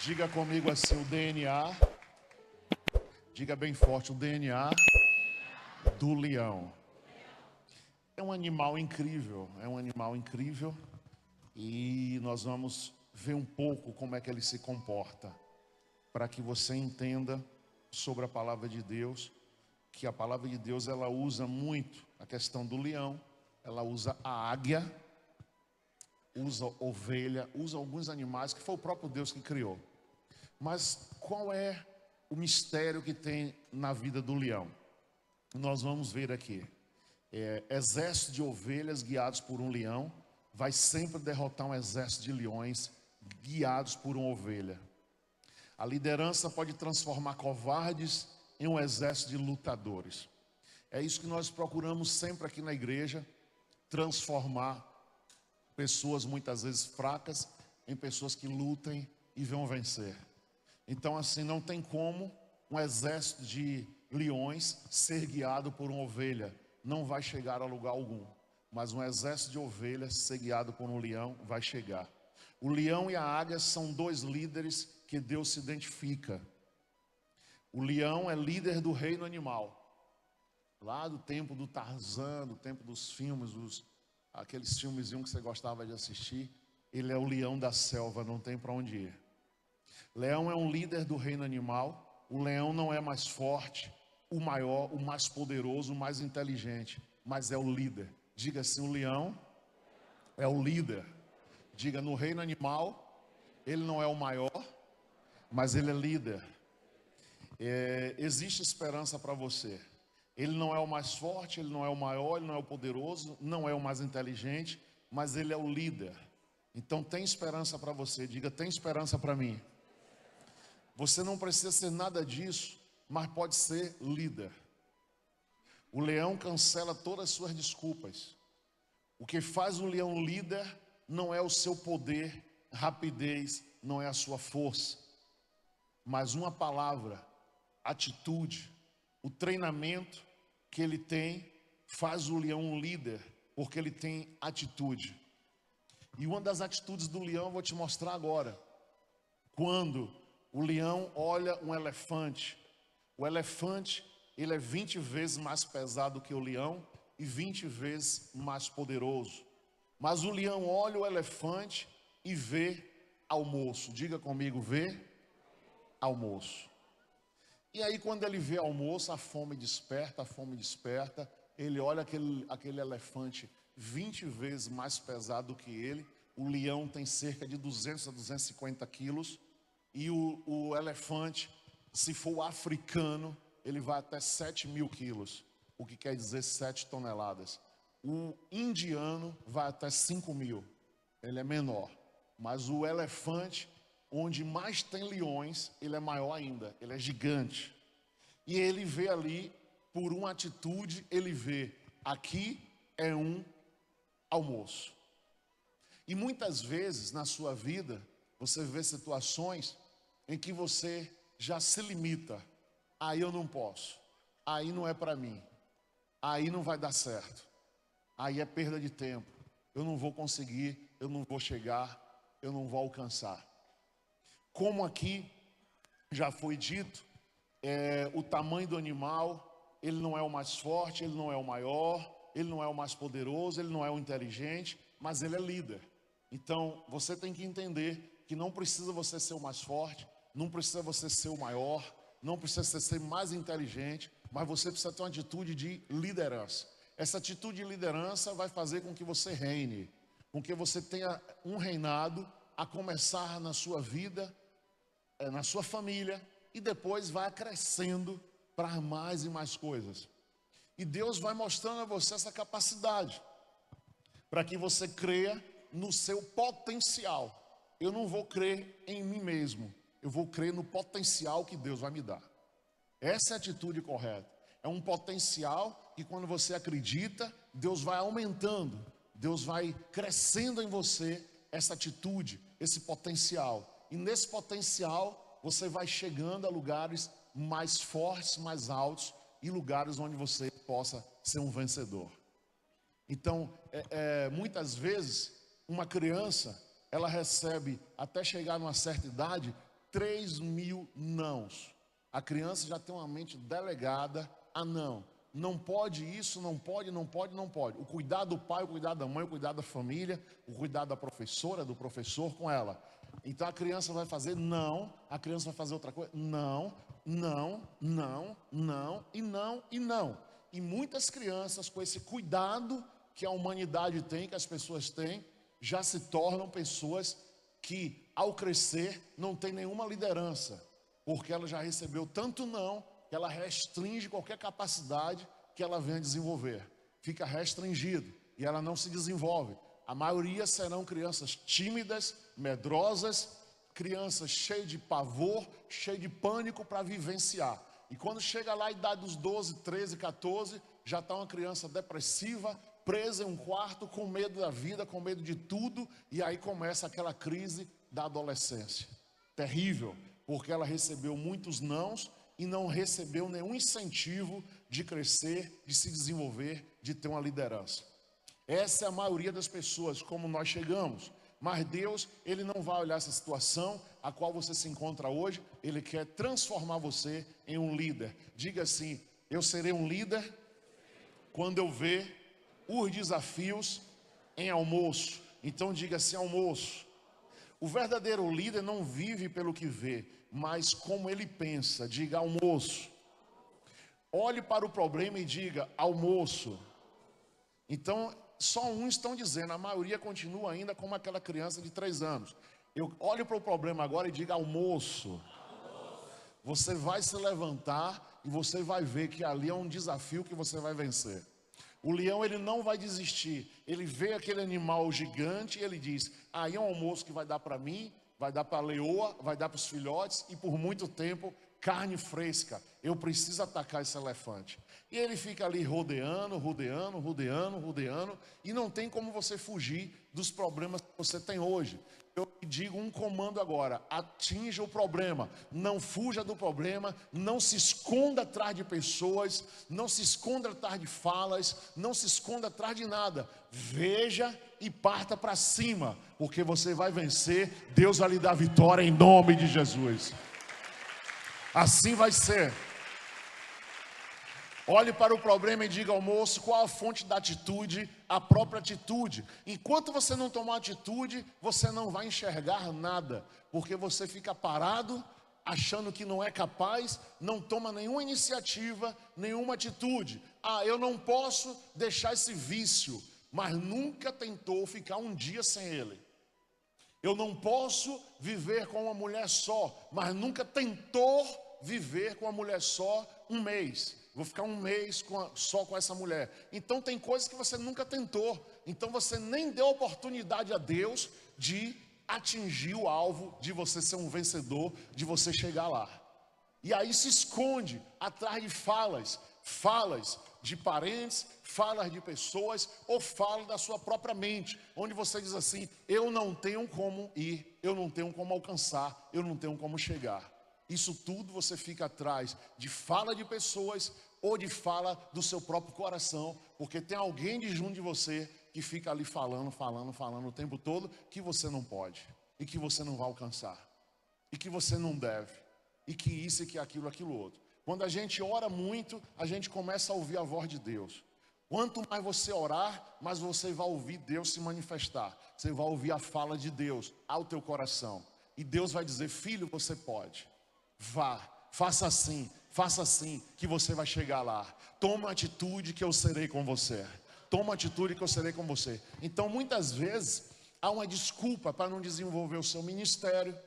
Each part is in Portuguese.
Diga comigo assim, o DNA, diga bem forte, o DNA do leão. É um animal incrível, e nós vamos ver um pouco como é que ele se comporta, para que você entenda sobre a palavra de Deus, que a palavra de Deus ela usa muito a questão do leão, ela usa a águia, usa ovelha, usa alguns animais que foi o próprio Deus que criou. Mas qual é o mistério que tem na vida do leão? Nós vamos ver aqui. Exército de ovelhas guiados por um leão vai sempre derrotar um exército de leões guiados por uma ovelha. A liderança pode transformar covardes em um exército de lutadores. É isso que nós procuramos sempre aqui na igreja, transformar pessoas muitas vezes fracas em pessoas que lutem e vão vencer. Então assim, não tem como um exército de leões ser guiado por uma ovelha. Não vai chegar a lugar algum. Mas um exército de ovelhas ser guiado por um leão vai chegar. O leão e a águia são dois líderes que Deus se identifica. O leão é líder do reino animal. Lá do tempo do Tarzan, do tempo dos filmes, aqueles filmezinhos que você gostava de assistir. Ele é o leão da selva, não tem para onde ir. Leão é um líder do reino animal. O leão não é mais forte, o maior, o mais poderoso, o mais inteligente, mas é o líder. Diga assim, o leão é o líder. Diga, no reino animal, ele não é o maior, mas ele é líder. Existe esperança para você. Ele não é o mais forte, ele não é o maior, ele não é o poderoso, não é o mais inteligente, mas ele é o líder. Então tem esperança para você. Diga, tem esperança para mim. Você não precisa ser nada disso, mas pode ser líder. O leão cancela todas as suas desculpas. O que faz o leão líder não é o seu poder, rapidez, não é a sua força, mas uma palavra, atitude, o treinamento que ele tem faz o leão um líder, porque ele tem atitude. E uma das atitudes do leão eu vou te mostrar agora. Quando o leão olha um elefante, o elefante ele é 20 vezes mais pesado que o leão e 20 vezes mais poderoso. Mas o leão olha o elefante e vê almoço. Diga comigo, vê almoço. E aí quando ele vê almoço, a fome desperta, ele olha aquele elefante 20 vezes mais pesado que ele. O leão tem cerca de 200 a 250 quilos. E o elefante, se for africano, ele vai até 7.000 quilos. O que quer dizer 7 toneladas. O indiano vai até 5.000. Ele é menor. Mas o elefante, onde mais tem leões, ele é maior ainda, ele é gigante. E ele vê ali, por uma atitude, ele vê, aqui é um almoço. E muitas vezes na sua vida, você vê situações em que você já se limita. Aí eu não posso, aí não é para mim, aí não vai dar certo, aí é perda de tempo, eu não vou conseguir, eu não vou chegar, eu não vou alcançar. Como aqui já foi dito, o tamanho do animal, ele não é o mais forte, ele não é o maior, ele não é o mais poderoso, ele não é o inteligente, mas ele é líder. Então você tem que entender que não precisa você ser o mais forte, não precisa você ser o maior, não precisa você ser mais inteligente, mas você precisa ter uma atitude de liderança. Essa atitude de liderança vai fazer com que você reine, com que você tenha um reinado a começar na sua vida, na sua família, e depois vai crescendo para mais e mais coisas. E Deus vai mostrando a você essa capacidade, para que você creia no seu potencial. Eu não vou crer em mim mesmo, eu vou crer no potencial que Deus vai me dar. Essa é a atitude correta. É um potencial que quando você acredita, Deus vai aumentando, Deus vai crescendo em você essa atitude, esse potencial. E nesse potencial, você vai chegando a lugares mais fortes, mais altos, e lugares onde você possa ser um vencedor. Então, muitas vezes, uma criança, ela recebe, até chegar numa certa idade, 3.000 nãos. A criança já tem uma mente delegada a não. Não pode isso, não pode, não pode, não pode. O cuidado do pai, o cuidado da mãe, o cuidado da família, o cuidado da professora, do professor com ela. Então a criança vai fazer não, a criança vai fazer outra coisa, não, não, não, não e não e não. E muitas crianças com esse cuidado que a humanidade tem, que as pessoas têm, já se tornam pessoas que ao crescer não tem nenhuma liderança, porque ela já recebeu tanto não, que ela restringe qualquer capacidade que ela venha desenvolver. Fica restringido e ela não se desenvolve. A maioria serão crianças tímidas, medrosas, crianças cheias de pavor, cheias de pânico para vivenciar. E quando chega lá a idade dos 12, 13, 14, já está uma criança depressiva, presa em um quarto, com medo da vida, com medo de tudo, e aí começa aquela crise da adolescência. Terrível, porque ela recebeu muitos nãos e não recebeu nenhum incentivo de crescer, de se desenvolver, de ter uma liderança. Essa é a maioria das pessoas, como nós chegamos. Mas Deus, Ele não vai olhar essa situação a qual você se encontra hoje. Ele quer transformar você em um líder. Diga assim: eu serei um líder quando eu ver os desafios em almoço. Então diga assim: almoço. O verdadeiro líder não vive pelo que vê, mas como ele pensa. Diga almoço. Olhe para o problema e diga almoço. Então, só uns estão dizendo, a maioria continua ainda como aquela criança de 3 anos. Eu olho para o problema agora e diga almoço. Você vai se levantar e você vai ver que ali é um desafio que você vai vencer. O leão, ele não vai desistir. Ele vê aquele animal gigante e ele diz: aí é um almoço que vai dar para mim, vai dar para a leoa, vai dar para os filhotes e por muito tempo carne fresca. Eu preciso atacar esse elefante. E ele fica ali rodeando, rodeando, rodeando, rodeando, e não tem como você fugir dos problemas que você tem hoje. Eu digo um comando agora: atinja o problema, não fuja do problema, não se esconda atrás de pessoas, não se esconda atrás de falas, não se esconda atrás de nada. Veja e parta para cima, porque você vai vencer. Deus vai lhe dar vitória em nome de Jesus. Assim vai ser. Olhe para o problema e diga ao moço qual a fonte da atitude, a própria atitude. Enquanto você não tomar atitude, você não vai enxergar nada, porque você fica parado, achando que não é capaz, não toma nenhuma iniciativa, nenhuma atitude. Ah, eu não posso deixar esse vício, mas nunca tentou ficar um dia sem ele. Eu não posso viver com uma mulher só, mas nunca tentou viver com uma mulher só um mês. Vou ficar um mês só com essa mulher. Então tem coisas que você nunca tentou. Então você nem deu oportunidade a Deus de atingir o alvo, de você ser um vencedor, de você chegar lá. E aí se esconde atrás de falas de parentes, falas de pessoas, ou falas da sua própria mente, onde você diz assim: eu não tenho como ir, eu não tenho como alcançar, eu não tenho como chegar. Isso tudo você fica atrás de fala de pessoas ou de fala do seu próprio coração, porque tem alguém de junto de você que fica ali falando o tempo todo que você não pode, e que você não vai alcançar, e que você não deve, e que isso e que aquilo, aquilo outro. Quando a gente ora muito, a gente começa a ouvir a voz de Deus. Quanto mais você orar, mais você vai ouvir Deus se manifestar. Você vai ouvir a fala de Deus ao teu coração. E Deus vai dizer: filho, você pode. Vá, faça assim, que você vai chegar lá. Toma atitude que eu serei com você. Toma atitude que eu serei com você. Então, muitas vezes, há uma desculpa para não desenvolver o seu ministério.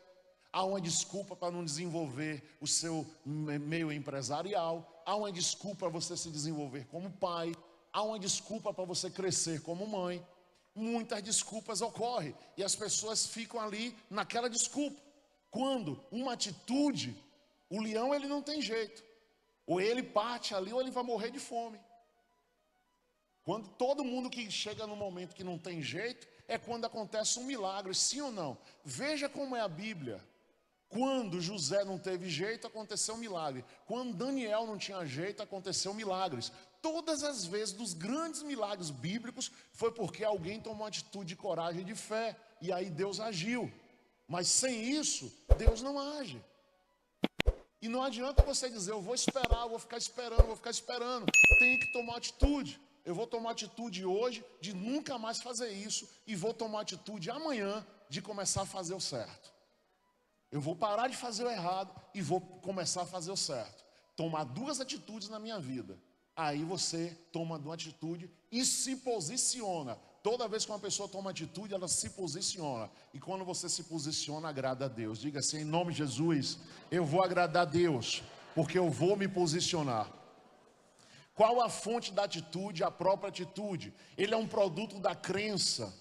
Há uma desculpa para não desenvolver o seu meio empresarial. Há uma desculpa para você se desenvolver como pai. Há uma desculpa para você crescer como mãe. Muitas desculpas ocorrem e as pessoas ficam ali naquela desculpa. Quando uma atitude, o leão, ele não tem jeito. Ou ele parte ali ou ele vai morrer de fome. Quando todo mundo que chega no momento que não tem jeito, é quando acontece um milagre, sim ou não? Veja como é a Bíblia. Quando José não teve jeito, aconteceu um milagre. Quando Daniel não tinha jeito, aconteceu milagres. Todas as vezes dos grandes milagres bíblicos foi porque alguém tomou uma atitude de coragem e de fé. E aí Deus agiu. Mas sem isso, Deus não age. E não adianta você dizer, eu vou esperar, eu vou ficar esperando, eu vou ficar esperando. Tem que tomar atitude. Eu vou tomar atitude hoje de nunca mais fazer isso e vou tomar atitude amanhã de começar a fazer o certo. Eu vou parar de fazer o errado e vou começar a fazer o certo. Tomar duas atitudes na minha vida. Aí você toma uma atitude e se posiciona. Toda vez que uma pessoa toma atitude, ela se posiciona. E quando você se posiciona, agrada a Deus. Diga assim, em nome de Jesus, eu vou agradar a Deus, porque eu vou me posicionar. Qual a fonte da atitude? A própria atitude. Ele é um produto da crença.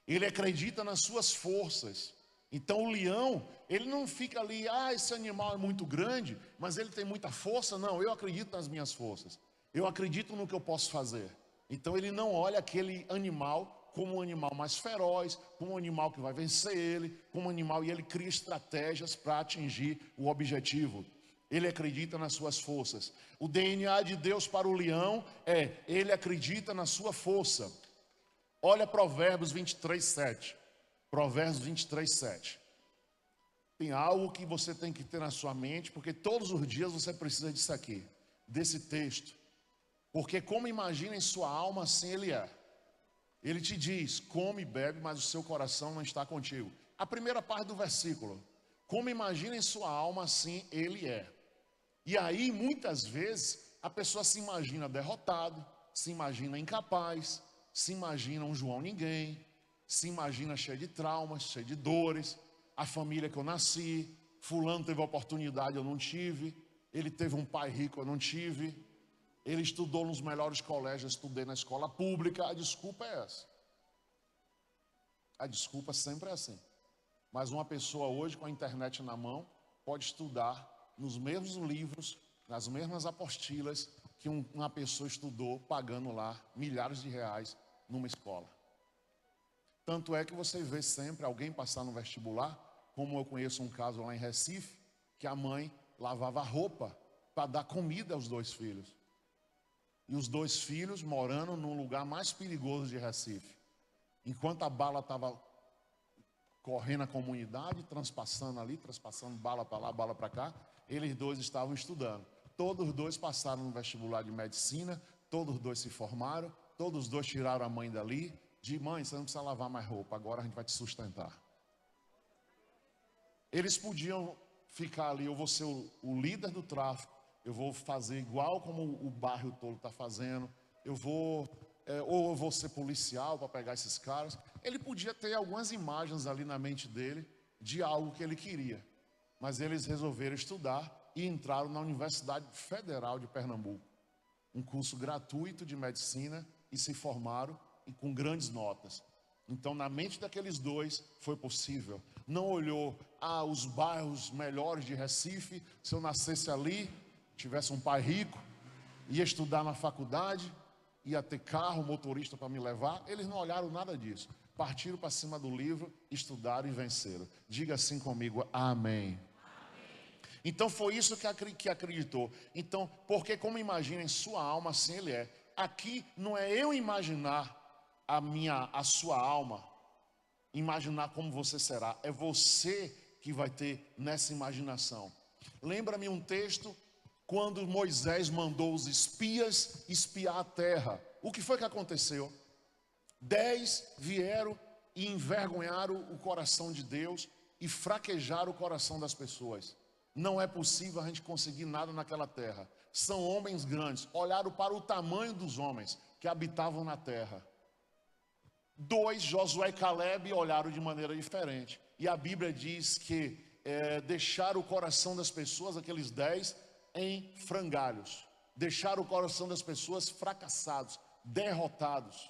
Ele acredita nas suas forças. Então o leão, ele não fica ali, esse animal é muito grande, mas ele tem muita força. Não, eu acredito nas minhas forças. Eu acredito no que eu posso fazer. Então ele não olha aquele animal como um animal mais feroz, como um animal que vai vencer ele, como um animal, e ele cria estratégias para atingir o objetivo. Ele acredita nas suas forças. O DNA de Deus para o leão ele acredita na sua força. Olha Provérbios 23, 7. Provérbios 23, 7. Tem algo que você tem que ter na sua mente, porque todos os dias você precisa disso aqui, desse texto. Porque como imagina em sua alma, assim ele é. Ele te diz, come e bebe, mas o seu coração não está contigo. A primeira parte do versículo. Como imagina em sua alma, assim ele é. E aí, muitas vezes, a pessoa se imagina derrotado, se imagina incapaz, se imagina um João ninguém, se imagina cheio de traumas, cheio de dores, a família que eu nasci, fulano teve oportunidade, eu não tive, ele teve um pai rico, eu não tive, ele estudou nos melhores colégios, eu estudei na escola pública. A desculpa é essa. A desculpa sempre é assim. Mas uma pessoa hoje com a internet na mão pode estudar nos mesmos livros, nas mesmas apostilas que uma pessoa estudou pagando lá milhares de reais numa escola. Tanto é que você vê sempre alguém passar no vestibular, como eu conheço um caso lá em Recife, que a mãe lavava roupa para dar comida aos dois filhos. E os dois filhos morando num lugar mais perigoso de Recife. Enquanto a bala estava correndo a comunidade, transpassando bala para lá, bala para cá, eles dois estavam estudando. Todos os dois passaram no vestibular de medicina, todos os dois se formaram, todos os dois tiraram a mãe dali, de mãe, você não precisa lavar mais roupa, agora a gente vai te sustentar. Eles podiam ficar ali, eu vou ser o líder do tráfico, eu vou fazer igual como o bairro todo está fazendo, ou eu vou ser policial para pegar esses caras. Ele podia ter algumas imagens ali na mente dele de algo que ele queria. Mas eles resolveram estudar e entraram na Universidade Federal de Pernambuco. Um curso gratuito de medicina e se formaram e com grandes notas. Então na mente daqueles dois foi possível. Não olhou, os bairros melhores de Recife, se eu nascesse ali, tivesse um pai rico, ia estudar na faculdade, ia ter carro, motorista para me levar. Eles não olharam nada disso. Partiram para cima do livro, estudaram e venceram. Diga assim comigo, amém. Então foi isso que acreditou. Então, porque como imagina em sua alma, assim ele é. Aqui não é eu imaginar a sua alma, imaginar como você será. É você que vai ter nessa imaginação. Lembra-me um texto quando Moisés mandou os espias espiar a terra. O que foi que aconteceu? 10 vieram e envergonharam o coração de Deus e fraquejaram o coração das pessoas. Não é possível a gente conseguir nada naquela terra. São homens grandes. Olharam para o tamanho dos homens que habitavam na terra. 2, Josué e Caleb, olharam de maneira diferente. E a Bíblia diz que deixaram o coração das pessoas, aqueles 10, em frangalhos. Deixaram o coração das pessoas fracassados, derrotados.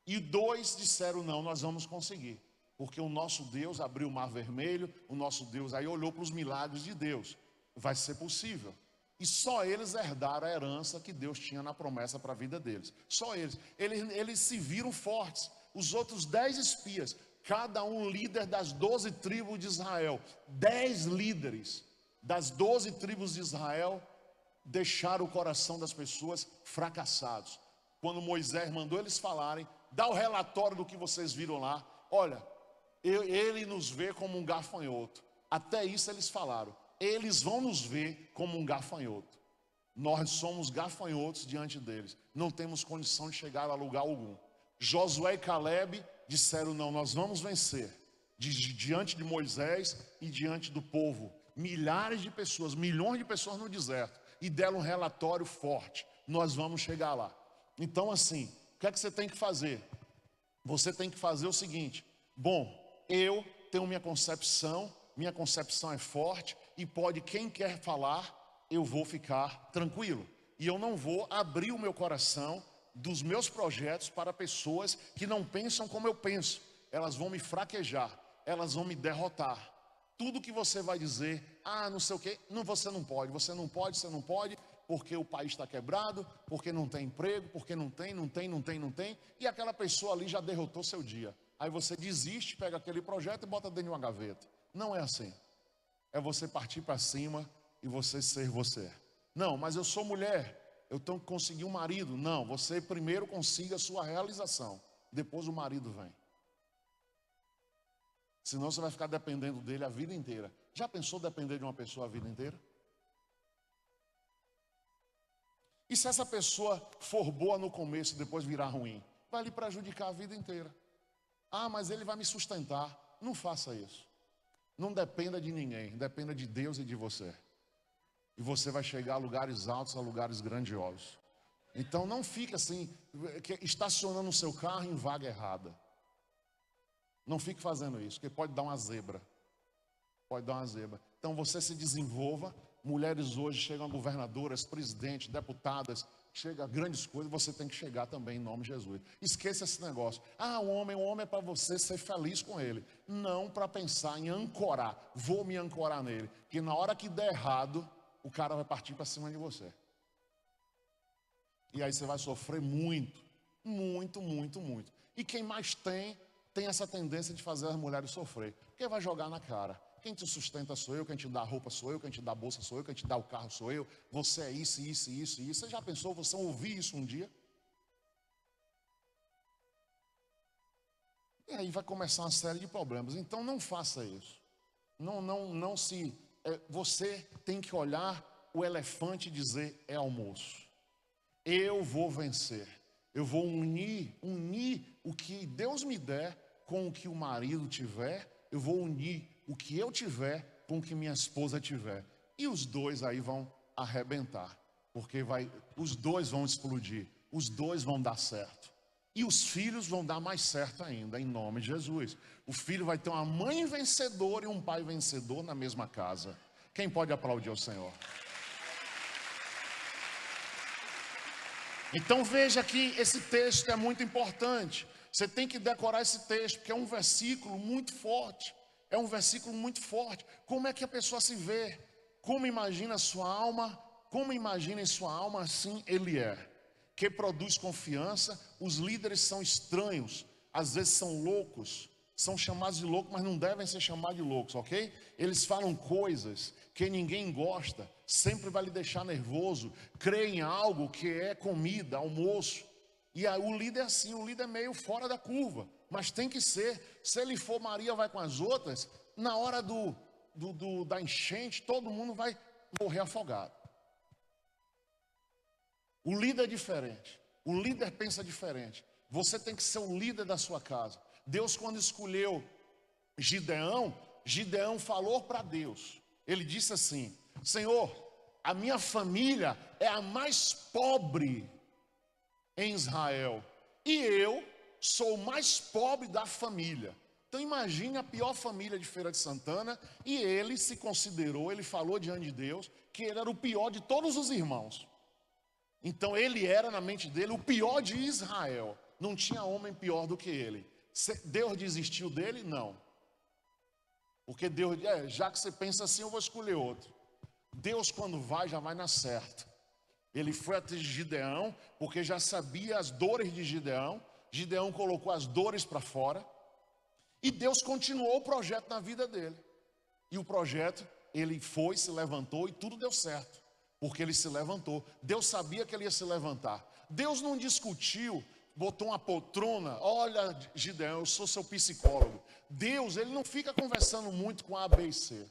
E 2 disseram, não, nós vamos conseguir. Porque o nosso Deus abriu o mar vermelho, o nosso Deus aí olhou para os milagres de Deus. Vai ser possível. E só eles herdaram a herança que Deus tinha na promessa para a vida deles. Só eles. Eles se viram fortes. Os outros 10 espias, cada um líder das 12 tribos de Israel. 10 líderes das 12 tribos de Israel deixaram o coração das pessoas fracassados. Quando Moisés mandou eles falarem, dá o relatório do que vocês viram lá. Olha, Ele nos vê como um gafanhoto. Até isso eles falaram. Eles vão nos ver como um gafanhoto. Nós somos gafanhotos diante deles. Não temos condição de chegar a lugar algum. Josué e Caleb disseram, não, nós vamos vencer. Diante de Moisés e diante do povo. Milhares de pessoas, milhões de pessoas no deserto. E deram um relatório forte. Nós vamos chegar lá. Então assim, o que é que você tem que fazer? Você tem que fazer o seguinte. Bom, eu tenho minha concepção é forte. E pode, quem quer falar, eu vou ficar tranquilo. E eu não vou abrir o meu coração dos meus projetos para pessoas que não pensam como eu penso. Elas vão me fraquejar, elas vão me derrotar. Tudo que você vai dizer, não sei o quê, não, você não pode, porque o país está quebrado, porque não tem emprego, porque não tem, e aquela pessoa ali já derrotou seu dia. Aí você desiste, pega aquele projeto e bota dentro de uma gaveta. Não é assim. É você partir para cima e você ser você. Não, mas eu sou mulher, eu tenho que conseguir um marido. Não, você primeiro consiga a sua realização, depois o marido vem. Senão você vai ficar dependendo dele a vida inteira. Já pensou depender de uma pessoa a vida inteira? E se essa pessoa for boa no começo e depois virar ruim? Vai lhe prejudicar a vida inteira. Mas ele vai me sustentar. Não faça isso. Não dependa de ninguém, dependa de Deus e de você. E você vai chegar a lugares altos, a lugares grandiosos. Então não fique assim, estacionando o seu carro em vaga errada. Não fique fazendo isso, porque pode dar uma zebra. Pode dar uma zebra. Então você se desenvolva. Mulheres hoje chegam a governadoras, presidentes, deputadas, chega a grandes coisas, você tem que chegar também em nome de Jesus. Esqueça esse negócio. O homem é para você ser feliz com ele. Não para pensar em ancorar. Vou me ancorar nele. Porque na hora que der errado, o cara vai partir para cima de você. E aí você vai sofrer muito. E quem mais tem essa tendência de fazer as mulheres sofrer. Porque vai jogar na cara. Quem te sustenta sou eu, quem te dá a roupa sou eu, quem te dá a bolsa sou eu, quem te dá o carro sou eu. Você é isso. Você já pensou, você ouvir isso um dia? E aí vai começar uma série de problemas. Então não faça isso. Você tem que olhar o elefante e dizer, é almoço. Eu vou vencer. Eu vou unir o que Deus me der com o que o marido tiver. Eu vou unir o que eu tiver com o que minha esposa tiver. E os dois aí vão arrebentar. Porque os dois vão explodir. Os dois vão dar certo. E os filhos vão dar mais certo ainda, em nome de Jesus. O filho vai ter uma mãe vencedora e um pai vencedor na mesma casa. Quem pode aplaudir ao Senhor? Então veja que esse texto é muito importante. Você tem que decorar esse texto, porque é um versículo muito forte. É um versículo muito forte. Como é que a pessoa se vê? Como imagina a sua alma? Como imagina em sua alma, assim ele é. Que produz confiança. Os líderes são estranhos. Às vezes são loucos. São chamados de loucos, mas não devem ser chamados de loucos, ok? Eles falam coisas que ninguém gosta. Sempre vai lhe deixar nervoso. Crê em algo que é comida, almoço. E aí o líder é assim, o líder é meio fora da curva. Mas tem que ser. Se ele for Maria vai com as outras, na hora da enchente, todo mundo vai morrer afogado. O líder é diferente. O líder pensa diferente. Você tem que ser o líder da sua casa. Deus, quando escolheu Gideão falou para Deus. Ele disse assim, Senhor, a minha família é a mais pobre em Israel. E eu sou o mais pobre da família. Então imagine a pior família de Feira de Santana. E ele se considerou, ele falou diante de Deus, que ele era o pior de todos os irmãos. Então ele era, na mente dele, o pior de Israel. Não tinha homem pior do que ele. Deus desistiu dele? Não. Porque Deus, já que você pensa assim, eu vou escolher outro. Deus, quando vai, já vai na certa. Ele foi até Gideão, porque já sabia as dores de Gideão. Gideão colocou as dores para fora. E Deus continuou o projeto na vida dele. E o projeto, ele foi, se levantou e tudo deu certo. Porque ele se levantou. Deus sabia que ele ia se levantar. Deus não discutiu botou uma poltrona. Olha, Gideão, eu sou seu psicólogo. Deus, ele não fica conversando muito com A, B e C.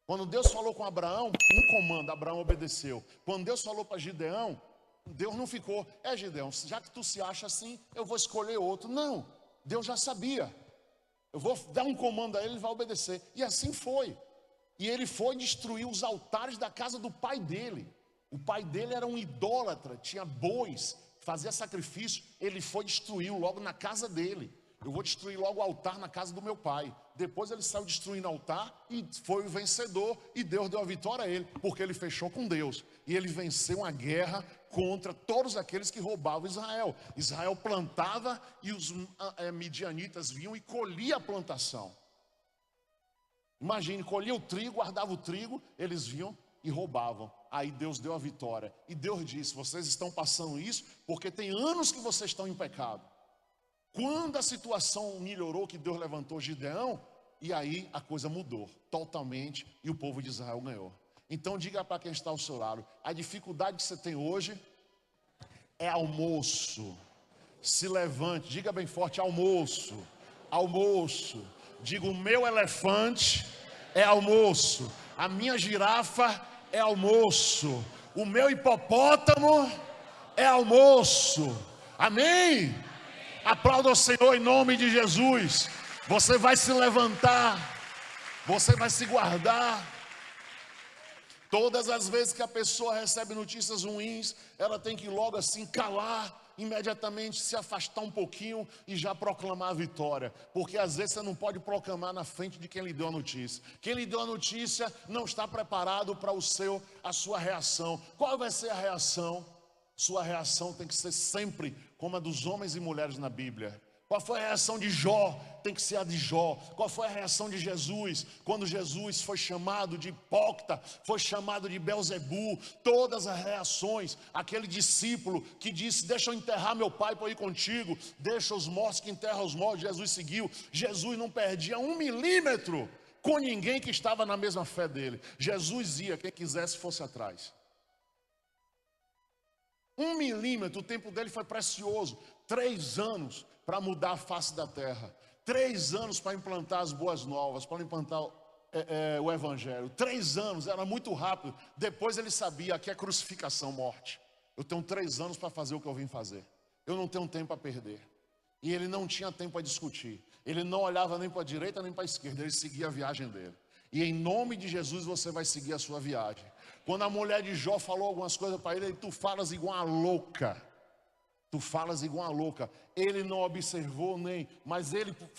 Quando Deus falou com Abraão, um comando, Abraão obedeceu. Quando Deus falou para Gideão, Deus não ficou, Gideão, já que tu se acha assim, eu vou escolher outro. Não, Deus já sabia. Eu vou dar um comando a ele, ele vai obedecer. E assim foi. E ele foi destruir os altares da casa do pai dele. O pai dele era um idólatra, tinha bois, fazia sacrifício. Ele foi destruir logo na casa dele. Eu vou destruir logo o altar na casa do meu pai. Depois ele saiu destruindo o altar e foi o vencedor. E Deus deu a vitória a ele, porque ele fechou com Deus. E ele venceu uma guerra contra todos aqueles que roubavam Israel. Israel plantava e os midianitas vinham e colhiam a plantação. Imagine, colhia o trigo, guardava o trigo, eles vinham e roubavam. Aí Deus deu a vitória. E Deus disse, vocês estão passando isso porque tem anos que vocês estão em pecado. Quando a situação melhorou, que Deus levantou Gideão, e aí a coisa mudou totalmente e o povo de Israel ganhou. Então diga para quem está ao seu lado, a dificuldade que você tem hoje é almoço. Se levante, diga bem forte, almoço, almoço. Diga, o meu elefante é almoço, a minha girafa é almoço, o meu hipopótamo é almoço. Amém? Aplauda o Senhor em nome de Jesus. Você vai se levantar, você vai se guardar. Todas as vezes que a pessoa recebe notícias ruins, ela tem que logo assim calar, imediatamente se afastar um pouquinho e já proclamar a vitória. Porque às vezes você não pode proclamar na frente de quem lhe deu a notícia. Quem lhe deu a notícia não está preparado para a sua reação. Qual vai ser a reação? Sua reação tem que ser sempre como a dos homens e mulheres na Bíblia. Qual foi a reação de Jó? Tem que ser a de Jó. Qual foi a reação de Jesus? Quando Jesus foi chamado de hipócrita, foi chamado de Belzebu, todas as reações. Aquele discípulo que disse, deixa eu enterrar meu pai para ir contigo, deixa os mortos que enterram os mortos. Jesus seguiu. Jesus não perdia 1 milímetro com ninguém que estava na mesma fé dele. Jesus ia, quem quisesse fosse atrás. 1 milímetro, o tempo dele foi precioso. 3 anos para mudar a face da terra. 3 anos para implantar as boas novas, para implantar o evangelho. 3 anos, era muito rápido. Depois ele sabia que é crucificação, morte. Eu tenho 3 anos para fazer o que eu vim fazer. Eu não tenho tempo a perder. E ele não tinha tempo a discutir. Ele não olhava nem para a direita nem para a esquerda. Ele seguia a viagem dele. E em nome de Jesus você vai seguir a sua viagem. Quando a mulher de Jó falou algumas coisas para ele, tu falas igual uma louca. Tu falas igual uma louca. Ele não observou nem, mas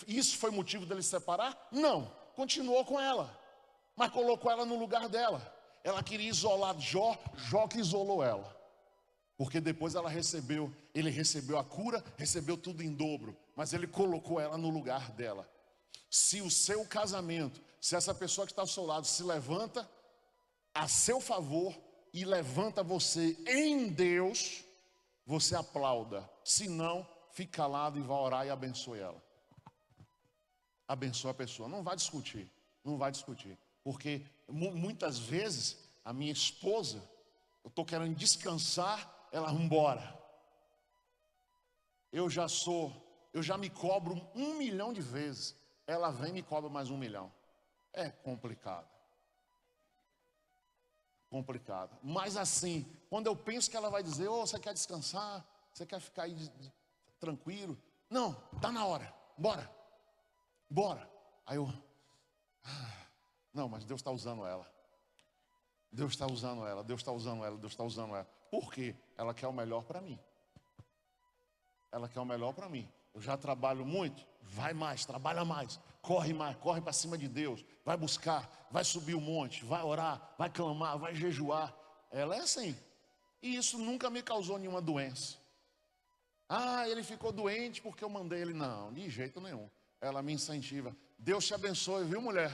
isso foi motivo dele se separar? Não, continuou com ela, mas colocou ela no lugar dela. Ela queria isolar Jó, Jó que isolou ela. Porque depois ele recebeu a cura, recebeu tudo em dobro, mas ele colocou ela no lugar dela. Se o seu casamento, se essa pessoa que está ao seu lado se levanta a seu favor e levanta você em Deus, você aplauda. Se não, fique calado e vá orar e abençoe ela. Abençoe a pessoa. Não vai discutir. Não vai discutir. Porque muitas vezes a minha esposa, eu estou querendo descansar, ela vai embora. Eu já me cobro 1 milhão de vezes. Ela vem e me cobra mais 1 milhão. É complicado. Complicado. Mas assim, quando eu penso que ela vai dizer, você quer descansar? Você quer ficar aí tranquilo? Não, tá na hora, bora. Aí eu, não, mas Deus está usando ela. Deus está usando ela, Deus está usando ela, Deus está usando ela. Por quê? Ela quer o melhor para mim. Ela quer o melhor para mim. Eu já trabalho muito, vai mais, trabalha mais, corre para cima de Deus, vai buscar, vai subir o monte, vai orar, vai clamar, vai jejuar. Ela é assim. E isso nunca me causou nenhuma doença. Ele ficou doente porque eu mandei ele. Não, de jeito nenhum. Ela me incentiva. Deus te abençoe, viu, mulher?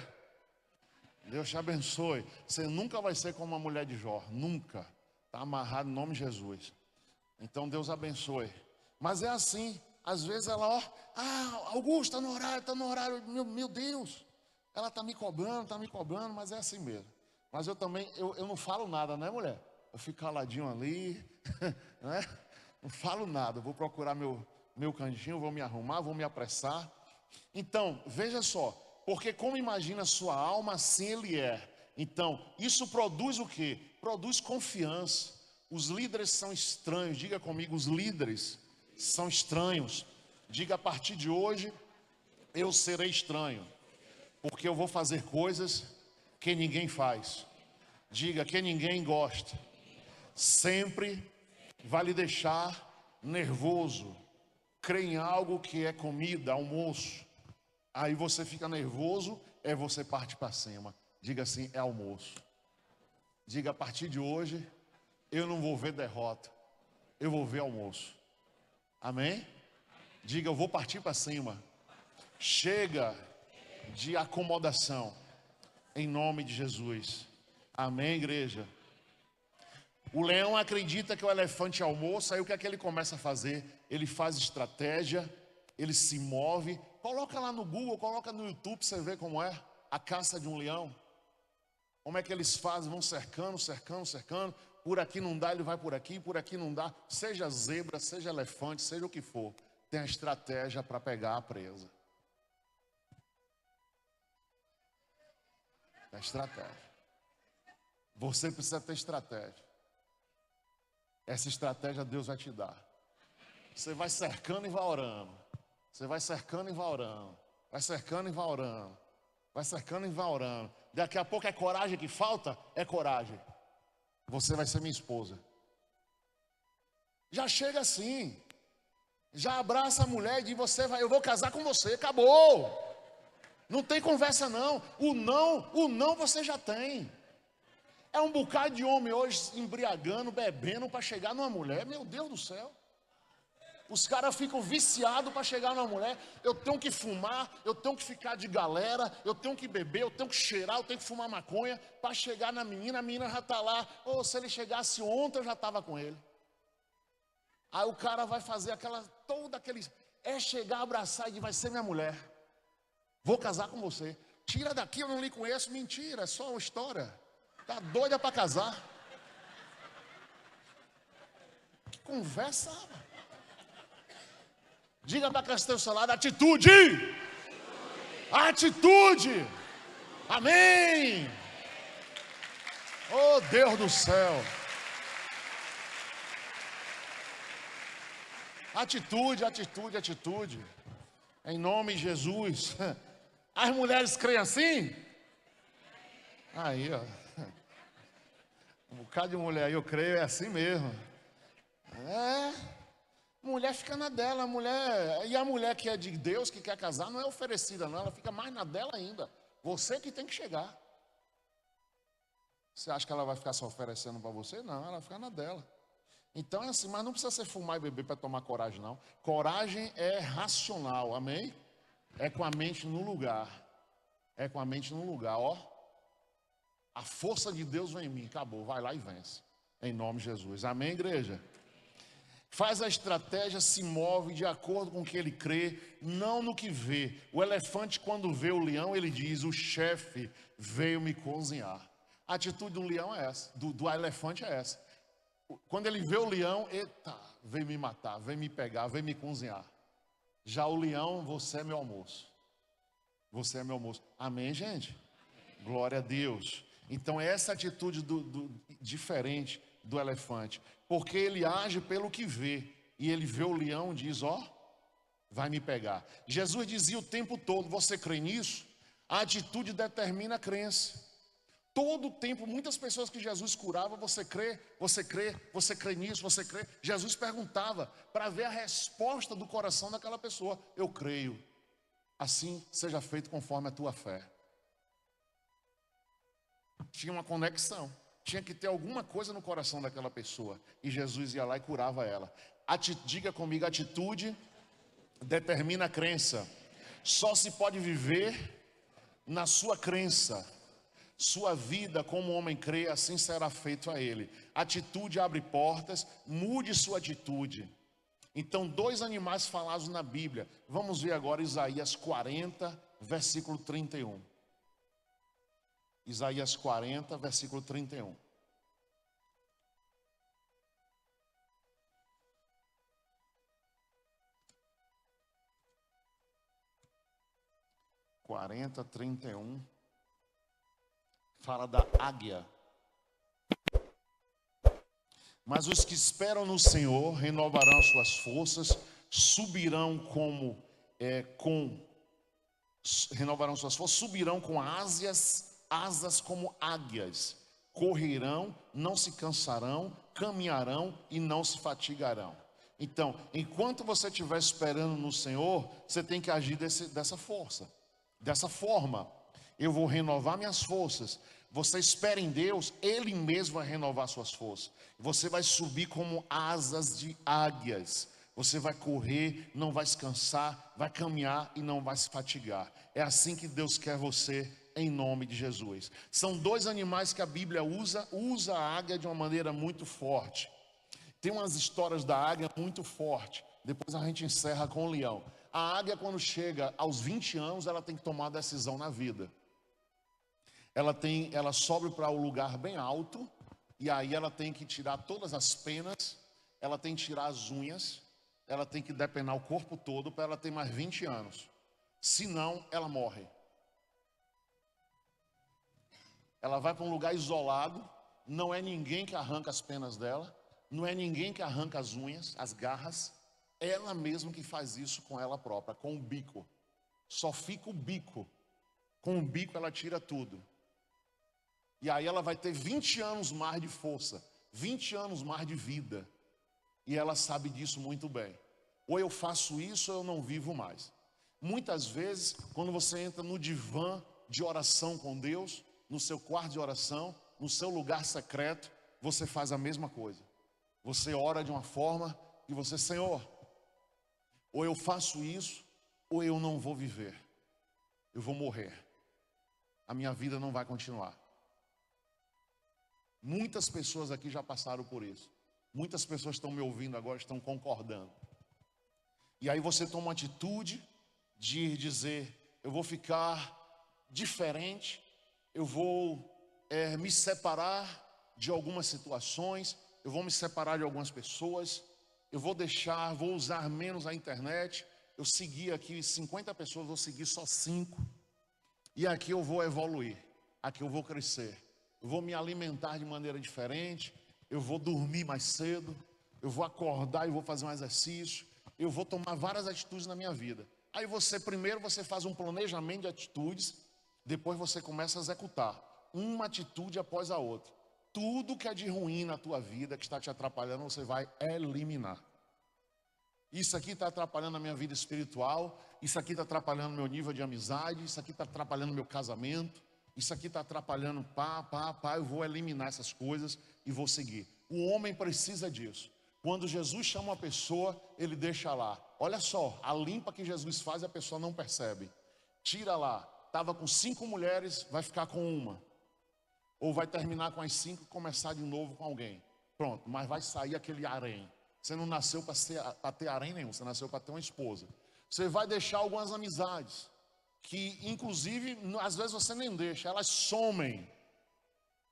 Deus te abençoe. Você nunca vai ser como a mulher de Jó, nunca. Está amarrado em nome de Jesus. Então Deus abençoe. Mas é assim. Às vezes ela, Augusto, está no horário, meu Deus. Ela está me cobrando, mas é assim mesmo. Mas eu também, eu não falo nada, né, mulher? Eu fico caladinho ali, né? Não falo nada, vou procurar meu cantinho, vou me arrumar, vou me apressar. Então, veja só, porque como imagina sua alma, assim ele é. Então, isso produz o quê? Produz confiança. Os líderes são estranhos, diga comigo, os líderes são estranhos. Diga, a partir de hoje, eu serei estranho, porque eu vou fazer coisas que ninguém faz. Diga, que ninguém gosta. Sempre vai lhe deixar nervoso. Crê em algo que é comida, almoço. Aí você fica nervoso, você parte para cima. Diga assim, é almoço. Diga, a partir de hoje, eu não vou ver derrota, eu vou ver almoço. Amém? Diga, eu vou partir para cima. Chega de acomodação, em nome de Jesus. Amém, igreja? O leão acredita que o elefante é almoço, aí o que é que ele começa a fazer? Ele faz estratégia, ele se move. Coloca lá no Google, coloca no YouTube, você vê como é a caça de um leão. Como é que eles fazem? Vão cercando, cercando, cercando. Por aqui não dá, ele vai por aqui não dá. Seja zebra, seja elefante, seja o que for, tem a estratégia para pegar a presa. É estratégia. Você precisa ter estratégia. Essa estratégia Deus vai te dar. Você vai cercando e vai orando. Você vai cercando e vai orando. Vai cercando e vai orando. Vai cercando e vai orando. Daqui a pouco é coragem que falta? É coragem. Você vai ser minha esposa. Já chega assim. Já abraça a mulher e diz, eu vou casar com você. Acabou. Não tem conversa não. O não você já tem. É um bocado de homem hoje embriagando, bebendo para chegar numa mulher. Meu Deus do céu. Os caras ficam viciados para chegar numa mulher. Eu tenho que fumar, eu tenho que ficar de galera, eu tenho que beber, eu tenho que cheirar, eu tenho que fumar maconha para chegar na menina. A menina já está lá. Ou se ele chegasse ontem, eu já estava com ele. Aí o cara vai fazer é chegar, abraçar e dizer, vai ser minha mulher. Vou casar com você. Tira daqui, eu não lhe conheço. Mentira, é só uma história. Tá doida para casar? Que conversa. Diga para quem está ao seu lado, atitude. Atitude. Amém. Oh Deus do céu. Atitude, atitude, atitude. Em nome de Jesus. As mulheres creem assim? Aí, ó. Um bocado de mulher aí, eu creio, é assim mesmo. Mulher fica na dela, e a mulher que é de Deus, que quer casar, não é oferecida não, ela fica mais na dela ainda. Você que tem que chegar. Você acha que ela vai ficar só oferecendo para você? Não, ela vai ficar na dela. Então é assim, mas não precisa ser fumar e beber para tomar coragem não. Coragem é racional, amém? É com a mente no lugar. É com a mente no lugar, ó. A força de Deus vem em mim, acabou, vai lá e vence. Em nome de Jesus, amém, igreja? Faz a estratégia, se move de acordo com o que ele crê, não no que vê. O elefante, quando vê o leão, ele diz, o chefe veio me cozinhar. A atitude do leão é essa, do elefante é essa. Quando ele vê o leão, eita, veio me matar, veio me pegar, veio me cozinhar. Já o leão, você é meu almoço. Você é meu almoço. Amém, gente? Glória a Deus. Então essa atitude diferente do elefante, porque ele age pelo que vê, e ele vê o leão e diz, ó, vai me pegar. Jesus dizia o tempo todo, você crê nisso? A atitude determina a crença. Todo o tempo, muitas pessoas que Jesus curava, você crê, você crê, você crê nisso, você crê? Jesus perguntava para ver a resposta do coração daquela pessoa. Eu creio, assim seja feito conforme a tua fé. Tinha uma conexão, tinha que ter alguma coisa no coração daquela pessoa, e Jesus ia lá e curava ela. Diga comigo, atitude determina a crença. Só se pode viver na sua crença. Sua vida como homem crê, assim será feito a ele. Atitude abre portas, mude sua atitude. Então, 2 animais falados na Bíblia. Vamos ver agora Isaías 40, versículo 31. Isaías 40, versículo 31. 40:31 fala da águia. Mas os que esperam no Senhor renovarão suas forças, subirão com asas como águias, correrão, não se cansarão, caminharão e não se fatigarão. Então, enquanto você estiver esperando no Senhor, você tem que agir dessa forma. Eu vou renovar minhas forças. Você espera em Deus, Ele mesmo vai renovar suas forças. Você vai subir como asas de águias. Você vai correr, não vai se cansar, vai caminhar e não vai se fatigar. É assim que Deus quer você, em nome de Jesus. São dois animais que a Bíblia usa a águia de uma maneira muito forte. Tem umas histórias da águia muito forte. Depois a gente encerra com o leão. A águia, quando chega aos 20 anos, ela tem que tomar uma decisão na vida. Ela sobe para um lugar bem alto, e aí ela tem que tirar todas as penas, ela tem que tirar as unhas, ela tem que depenar o corpo todo para ela ter mais 20 anos. Senão, ela morre. Ela vai para um lugar isolado, não é ninguém que arranca as penas dela, não é ninguém que arranca as unhas, as garras, ela mesma que faz isso com ela própria, com o bico. Só fica o bico. Com o bico ela tira tudo. E aí ela vai ter 20 anos mais de força, 20 anos mais de vida. E ela sabe disso muito bem. Ou eu faço isso ou eu não vivo mais. Muitas vezes, quando você entra no divã de oração com Deus, no seu quarto de oração, no seu lugar secreto, você faz a mesma coisa. Você ora de uma forma que você, Senhor, ou eu faço isso ou eu não vou viver. Eu vou morrer. A minha vida não vai continuar. Muitas pessoas aqui já passaram por isso. Muitas pessoas estão me ouvindo agora, estão concordando. E aí você toma uma atitude de dizer, eu vou ficar diferente, eu vou me separar de algumas situações, eu vou me separar de algumas pessoas, eu vou usar menos a internet, eu segui aqui 50 pessoas, vou seguir só 5. E aqui eu vou evoluir, aqui eu vou crescer. Eu vou me alimentar de maneira diferente, eu vou dormir mais cedo, eu vou acordar e vou fazer um exercício, eu vou tomar várias atitudes na minha vida. Aí primeiro você faz um planejamento de atitudes, depois você começa a executar, uma atitude após a outra. Tudo que é de ruim na tua vida, que está te atrapalhando, você vai eliminar. Isso aqui está atrapalhando a minha vida espiritual, isso aqui está atrapalhando meu nível de amizade, isso aqui está atrapalhando meu casamento, isso aqui está atrapalhando, eu vou eliminar essas coisas e vou seguir. O homem precisa disso. Quando Jesus chama uma pessoa, ele deixa lá. Olha só, a limpa que Jesus faz, a pessoa não percebe. Tira lá, estava com 5 mulheres, vai ficar com uma. Ou vai terminar com as 5 e começar de novo com alguém. Pronto, mas vai sair aquele harém. Você não nasceu para ter harém nenhum, você nasceu para ter uma esposa. Você vai deixar algumas amizades, que inclusive, às vezes você nem deixa, elas somem.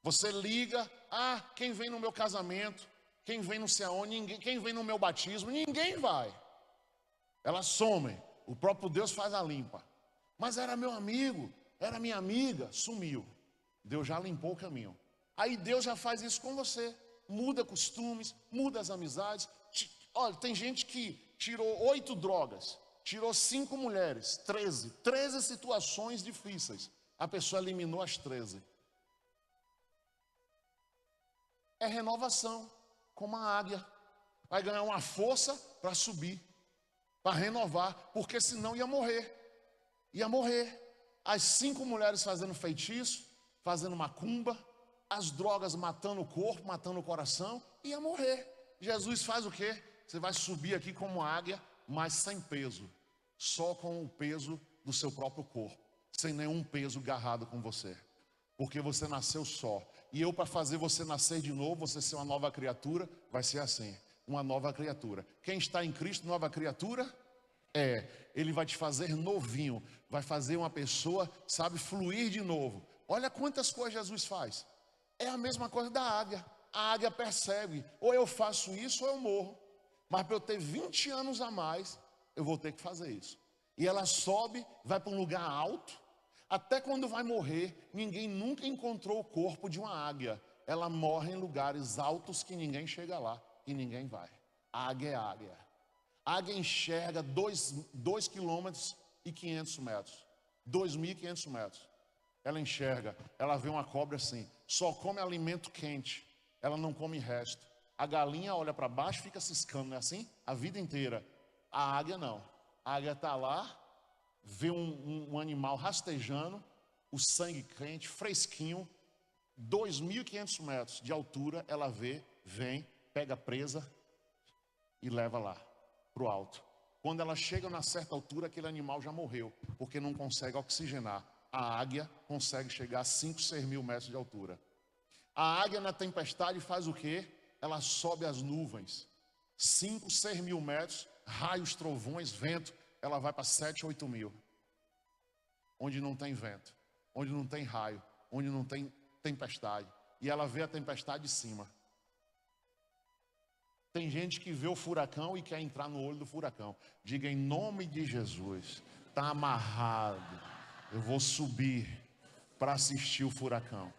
Você liga, quem vem no meu casamento, quem vem não sei aonde, quem vem no meu batismo, ninguém vai. Elas somem, o próprio Deus faz a limpa. Mas era meu amigo, era minha amiga, sumiu. Deus já limpou o caminho. Aí Deus já faz isso com você. Muda costumes, muda as amizades. Olha, tem gente que tirou 8 drogas, tirou 5 mulheres, 13 situações difíceis. A pessoa eliminou as 13. É renovação, como a águia. Vai ganhar uma força para subir, para renovar, porque senão ia morrer. Ia morrer. As 5 mulheres fazendo feitiço, fazendo macumba, as drogas matando o corpo, matando o coração, ia morrer. Jesus faz o quê? Você vai subir aqui como águia, mas sem peso, só com o peso do seu próprio corpo, sem nenhum peso agarrado com você, porque você nasceu só. E eu, para fazer você nascer de novo, você ser uma nova criatura, vai ser assim, uma nova criatura. Quem está em Cristo, nova criatura? Ele vai te fazer novinho, vai fazer uma pessoa, fluir de novo. Olha quantas coisas Jesus faz. É a mesma coisa da águia. A águia percebe, ou eu faço isso ou eu morro. Mas para eu ter 20 anos a mais, eu vou ter que fazer isso. E ela sobe, vai para um lugar alto, Até quando vai morrer, ninguém nunca encontrou o corpo de uma águia. Ela morre em lugares altos que ninguém chega lá, e ninguém vai. A águia é águia. A águia enxerga 2,5 quilômetros. 2.500 metros. Ela enxerga, ela vê uma cobra assim, só come alimento quente, ela não come resto. A galinha olha para baixo e fica ciscando, não é assim? A vida inteira. A águia não. A águia está lá, vê um animal rastejando, o sangue quente, fresquinho, 2.500 metros de altura, ela vê, vem, pega a presa e leva lá, para o alto. Quando ela chega na certa altura, aquele animal já morreu, porque não consegue oxigenar. A águia consegue chegar a 5, 6 mil metros de altura. A águia na tempestade faz o quê? Ela sobe as nuvens. 5, 6 mil metros, raios, trovões, vento, ela vai para 7, 8 mil. Onde não tem vento, onde não tem raio, onde não tem tempestade. E ela vê a tempestade de cima. Tem gente que vê o furacão e quer entrar no olho do furacão. Diga em nome de Jesus, está amarrado. Eu vou subir para assistir o furacão.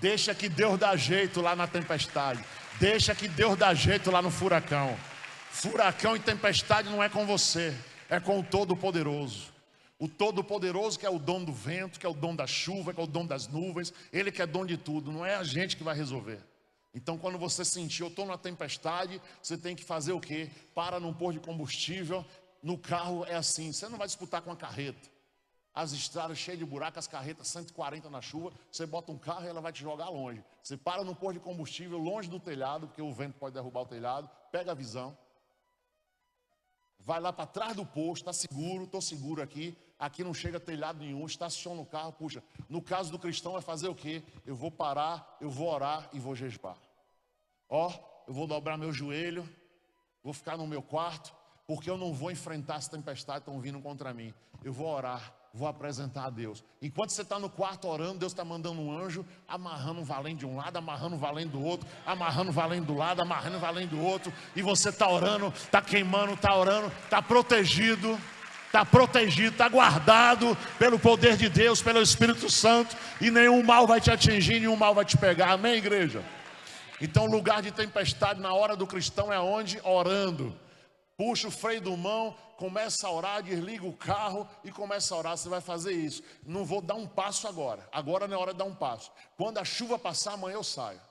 Deixa que Deus dá jeito lá na tempestade. Deixa que Deus dá jeito lá no furacão. Furacão e tempestade não é com você, é com o Todo-Poderoso. O Todo-Poderoso que é o dono do vento, que é o dono da chuva, que é o dono das nuvens. Ele que é dono de tudo, não é a gente que vai resolver. Então quando você sentir, eu estou numa tempestade, você tem que fazer o quê? Para num posto de combustível. No carro é assim, você não vai disputar com a carreta. As estradas cheias de buracos, as carretas 140 na chuva, você bota um carro e ela vai te jogar longe. Você para num posto de combustível, longe do telhado, porque o vento pode derrubar o telhado, pega a visão. Vai lá para trás do posto, está seguro, estou seguro aqui. Aqui não chega telhado nenhum, estaciona o carro, puxa. No caso do cristão vai fazer o quê? Eu vou parar, eu vou orar e vou jejuar. Eu vou dobrar meu joelho, vou ficar no meu quarto, porque eu não vou enfrentar essa tempestade que estão vindo contra mim. Eu vou orar, vou apresentar a Deus. Enquanto você está no quarto orando, Deus está mandando um anjo, amarrando um valente de um lado, amarrando um valente do outro, amarrando um valente do lado, amarrando um valente do outro. E você está orando, está queimando, está orando, está protegido, está guardado pelo poder de Deus, pelo Espírito Santo. E nenhum mal vai te atingir, nenhum mal vai te pegar. Amém, igreja? Então, lugar de tempestade na hora do cristão é onde? Orando. Puxa o freio do mão, começa a orar, desliga o carro e começa a orar. Você vai fazer isso. Não vou dar um passo agora. Agora não é hora de dar um passo. Quando a chuva passar, amanhã eu saio.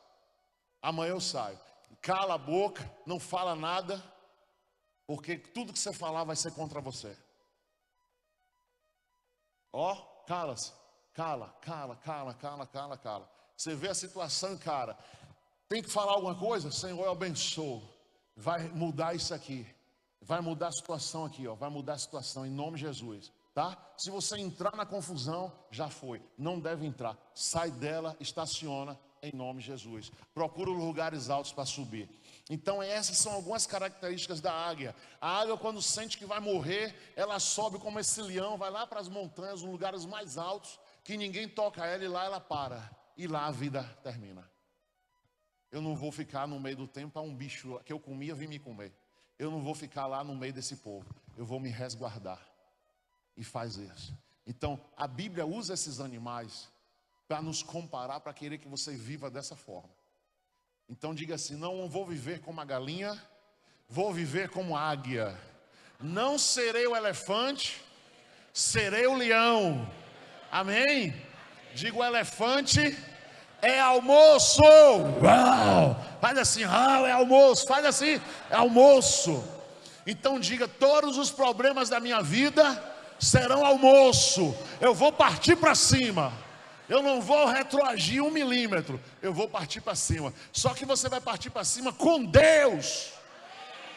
Amanhã eu saio. Cala a boca, não fala nada, porque tudo que você falar vai ser contra você. Cala-se. Cala. Você vê a situação, cara. Tem que falar alguma coisa? Senhor, eu abençoo. Vai mudar isso aqui. Vai mudar a situação aqui, vai mudar a situação em nome de Jesus, tá? Se você entrar na confusão, já foi. Não deve entrar. Sai dela, estaciona em nome de Jesus. Procura lugares altos para subir. Então essas são algumas características da águia. A águia, quando sente que vai morrer, ela sobe como esse leão, vai lá para as montanhas, os lugares mais altos, que ninguém toca ela, e lá ela para. E lá a vida termina. Eu não vou ficar no meio do tempo, um bicho que eu comia vir me comer. Eu não vou ficar lá no meio desse povo. Eu vou me resguardar. E faz isso. Então, a Bíblia usa esses animais para nos comparar, para querer que você viva dessa forma. Então, diga assim: não vou viver como a galinha, vou viver como a águia. Não serei o elefante, serei o leão. Amém? Digo, o elefante é almoço. Uau! Faz assim, é almoço. Faz assim, é almoço. Então diga: todos os problemas da minha vida serão almoço. Eu vou partir para cima. Eu não vou retroagir 1 milímetro. Eu vou partir para cima. Só que você vai partir para cima com Deus.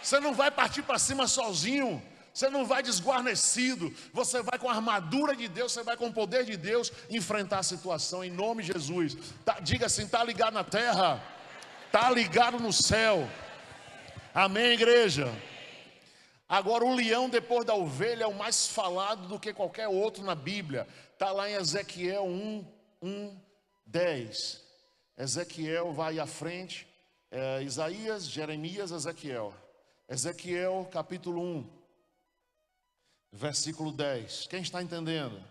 Você não vai partir para cima sozinho. Você não vai desguarnecido. Você vai com a armadura de Deus. Você vai com o poder de Deus enfrentar a situação em nome de Jesus. Diga assim: está ligado na terra, está ligado no céu. Amém, igreja? Agora, o leão depois da ovelha é o mais falado do que qualquer outro na Bíblia. Está lá em Ezequiel 10. Ezequiel vai à frente. Isaías, Jeremias, Ezequiel. Ezequiel capítulo 1. versículo 10. Quem está entendendo?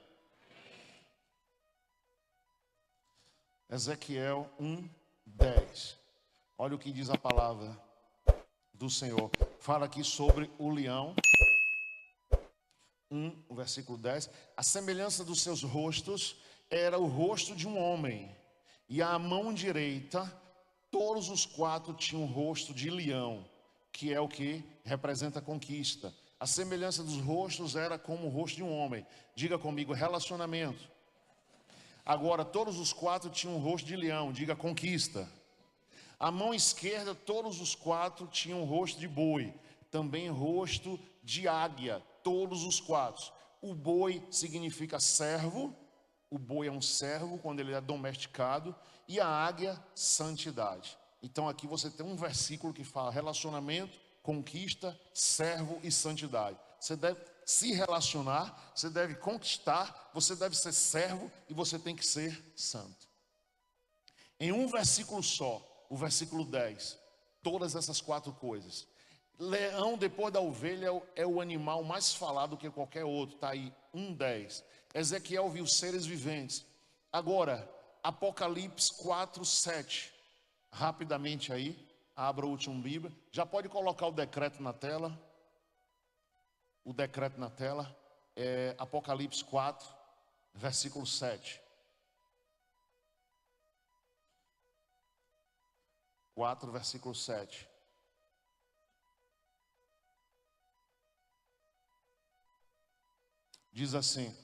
Ezequiel 1, 10. Olha o que diz a palavra do Senhor. Fala aqui sobre o leão. O versículo 10. A semelhança dos seus rostos era o rosto de um homem, e a mão direita, todos os quatro tinham o rosto de leão, que é o que representa a conquista. A semelhança dos rostos era como o rosto de um homem. Diga comigo, relacionamento. Agora, todos os quatro tinham o rosto de leão. Diga, conquista. A mão esquerda, todos os quatro tinham o rosto de boi. Também rosto de águia, todos os quatro. O boi significa servo. O boi é um servo quando ele é domesticado. E a águia, santidade. Então aqui você tem um versículo que fala relacionamento, conquista, servo e santidade. Você deve se relacionar, você deve conquistar, você deve ser servo e você tem que ser santo. Em um versículo só, o versículo 10, todas essas quatro coisas. Leão, depois da ovelha, é o animal mais falado que qualquer outro. Está aí, 1:10. Ezequiel viu seres viventes. Agora, Apocalipse 4:7. Rapidamente aí, abra o último Bíblia. Já pode colocar o decreto na tela. O decreto na tela é Apocalipse 4, versículo 7. 4, versículo 7. Diz assim: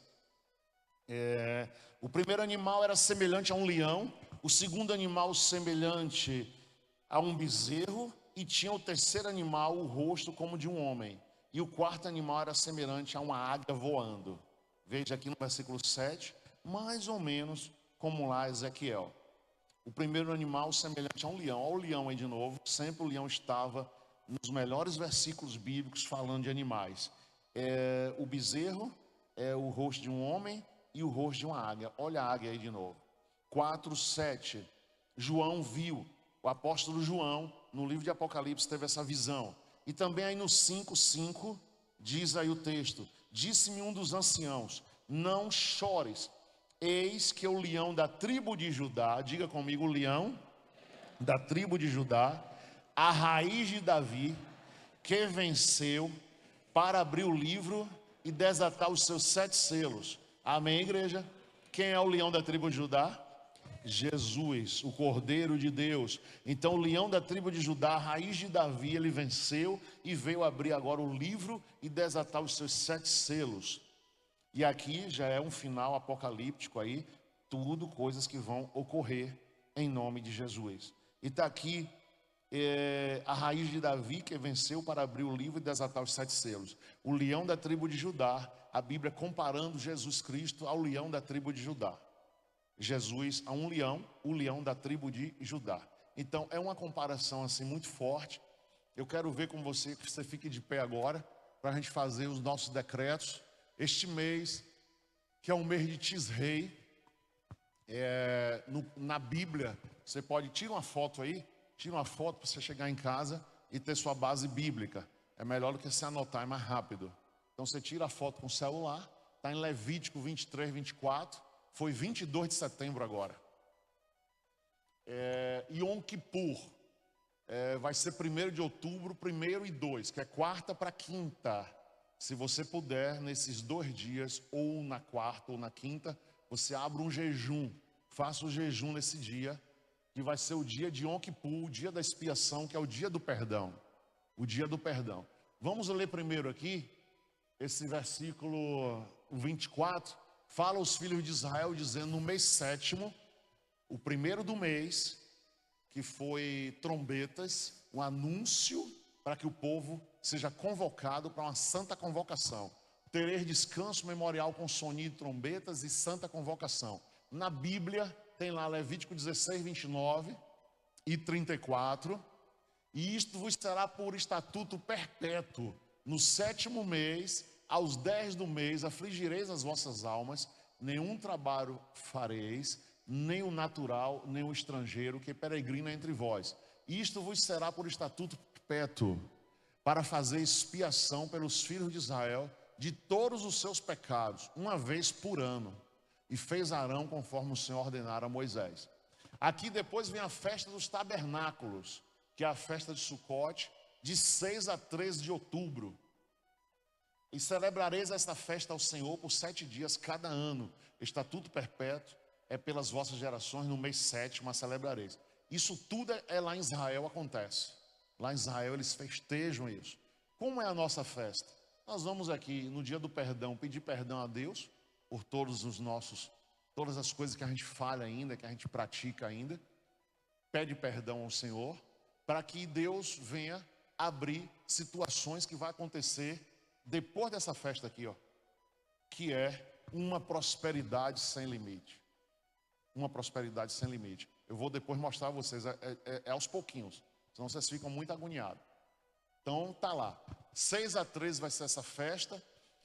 o primeiro animal era semelhante a um leão, o segundo animal semelhante a um bezerro, e tinha o terceiro animal o rosto como de um homem, e o quarto animal era semelhante a uma águia voando. Veja aqui no versículo 7, mais ou menos como lá Ezequiel. O primeiro animal semelhante a um leão. Olha o leão aí de novo. Sempre o leão estava nos melhores versículos bíblicos falando de animais. O bezerro é o rosto de um homem e o rosto de uma águia. Olha a águia aí de novo. 4:7. João viu, o apóstolo João, no livro de Apocalipse, teve essa visão. E também aí no 5:5, diz aí o texto: disse-me um dos anciãos, não chores, eis que o leão da tribo de Judá, diga comigo, o leão da tribo de Judá, a raiz de Davi, que venceu para abrir o livro e desatar os seus 7 selos. Amém, igreja? Quem é o leão da tribo de Judá? Jesus, o Cordeiro de Deus. Então o leão da tribo de Judá, a raiz de Davi, ele venceu e veio abrir agora o livro e desatar os seus 7 selos. E aqui já é um final apocalíptico aí, tudo coisas que vão ocorrer em nome de Jesus. E está aqui a raiz de Davi que venceu para abrir o livro e desatar os 7 selos. O leão da tribo de Judá, a Bíblia comparando Jesus Cristo ao leão da tribo de Judá. Jesus a um leão, o leão da tribo de Judá. Então é uma comparação assim muito forte. Eu quero ver com você, que você fique de pé agora, para a gente fazer os nossos decretos. Este mês, que é um mês de Tisrei, na Bíblia, você pode, tira uma foto aí, tira uma foto para você chegar em casa e ter sua base bíblica. É melhor do que você anotar, é mais rápido. Então você tira a foto com o celular, está em Levítico 23, 24, foi 22 de setembro agora. Yom Kippur, vai ser 1º de outubro, 1º e 2, que é quarta para quinta. Se você puder, nesses 2 dias, ou na quarta ou na quinta, você abre um jejum, faça o jejum nesse dia, que vai ser o dia de Yom Kippur, o dia da expiação, que é o dia do perdão. O dia do perdão. Vamos ler primeiro aqui, esse versículo 24, fala aos filhos de Israel, dizendo, no mês 7º, o 1º do mês, que foi trombetas, um anúncio para que o povo seja convocado para uma santa convocação. Tereis descanso memorial com sonido de trombetas e santa convocação. Na Bíblia, tem lá Levítico 16, 29 e 34. E isto vos será por estatuto perpétuo. No 7º mês, aos 10 do mês, afligireis as vossas almas, nenhum trabalho fareis, nem o natural, nem o estrangeiro que peregrina entre vós. Isto vos será por estatuto perpétuo, para fazer expiação pelos filhos de Israel de todos os seus pecados, uma vez por ano. E fez Arão conforme o Senhor ordenara a Moisés. Aqui depois vem a festa dos tabernáculos, que é a festa de Sucote, de 6 a 13 de outubro. E celebrareis esta festa ao Senhor por 7 dias cada ano. Estatuto perpétuo é pelas vossas gerações, no mês 7º a celebrareis. Isso tudo é lá em Israel, acontece. Lá em Israel eles festejam isso. Como é a nossa festa? Nós vamos aqui no dia do perdão pedir perdão a Deus por todas as coisas que a gente falha ainda, que a gente pratica ainda. Pede perdão ao Senhor para que Deus venha abrir situações que vai acontecer depois dessa festa aqui, ó, que é uma prosperidade sem limite. Uma prosperidade sem limite. Eu vou depois mostrar a vocês, é aos pouquinhos, senão vocês ficam muito agoniados. Então tá lá, 6 a 13 vai ser essa festa.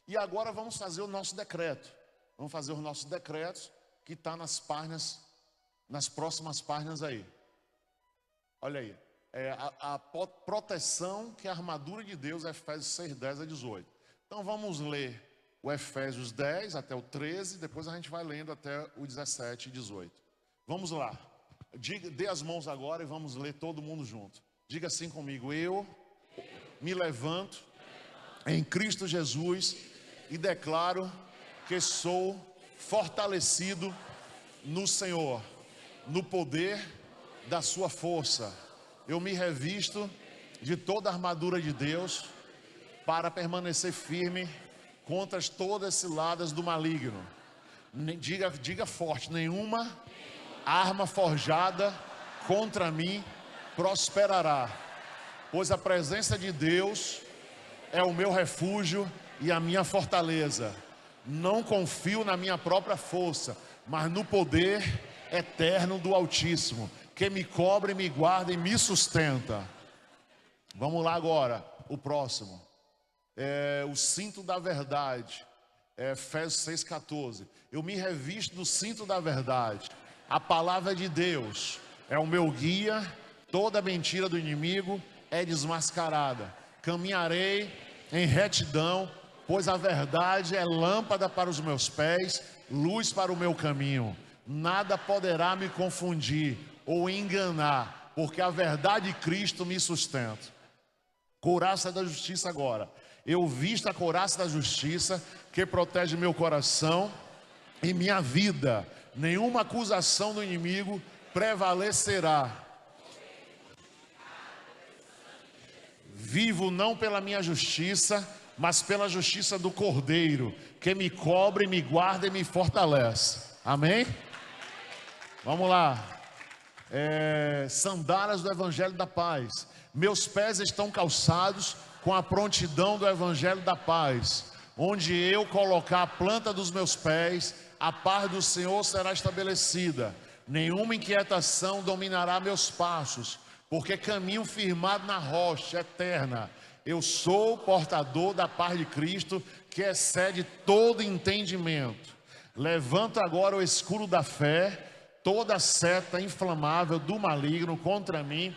E agora vamos fazer o nosso decreto. Vamos fazer os nossos decretos, que está nas páginas, nas próximas páginas aí. Olha aí, a proteção que é a armadura de Deus, Efésios 6, 10 a 18. Então vamos ler o Efésios 10 até o 13, depois a gente vai lendo até o 17 e 18. Vamos lá, dê as mãos agora e vamos ler todo mundo junto. Diga assim comigo: eu me levanto em Cristo Jesus e declaro que sou fortalecido no Senhor, no poder da sua força. Eu me revisto de toda a armadura de Deus para permanecer firme contra todas as ciladas do maligno. Diga forte: nenhuma arma forjada contra mim prosperará, pois a presença de Deus é o meu refúgio e a minha fortaleza. Não confio na minha própria força, mas no poder eterno do Altíssimo, que me cobre, me guarda e me sustenta. Vamos lá agora, o próximo. O cinto da verdade. Efésios 6,14. Eu me revisto do cinto da verdade. A palavra de Deus é o meu guia. Toda mentira do inimigo é desmascarada. Caminharei em retidão, pois a verdade é lâmpada para os meus pés, luz para o meu caminho. Nada poderá me confundir ou enganar, porque a verdade de Cristo me sustenta. Couraça da justiça agora. Eu visto a couraça da justiça, que protege meu coração e minha vida. Nenhuma acusação do inimigo prevalecerá. Vivo não pela minha justiça, mas pela justiça do Cordeiro, que me cobre, me guarda e me fortalece. Amém? Vamos lá. Sandálias do Evangelho da Paz. Meus pés estão calçados com a prontidão do Evangelho da Paz. Onde eu colocar a planta dos meus pés, a paz do Senhor será estabelecida. Nenhuma inquietação dominará meus passos, porque caminho firmado na rocha eterna. Eu sou portador da paz de Cristo, que excede todo entendimento. Levanto agora o escudo da fé, toda seta inflamável do maligno contra mim,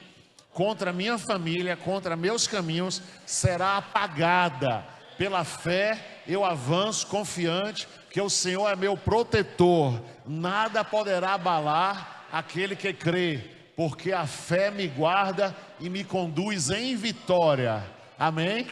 contra minha família, contra meus caminhos, será apagada. Pela fé eu avanço confiante que o Senhor é meu protetor. Nada poderá abalar aquele que crê, porque a fé me guarda e me conduz em vitória. Amém?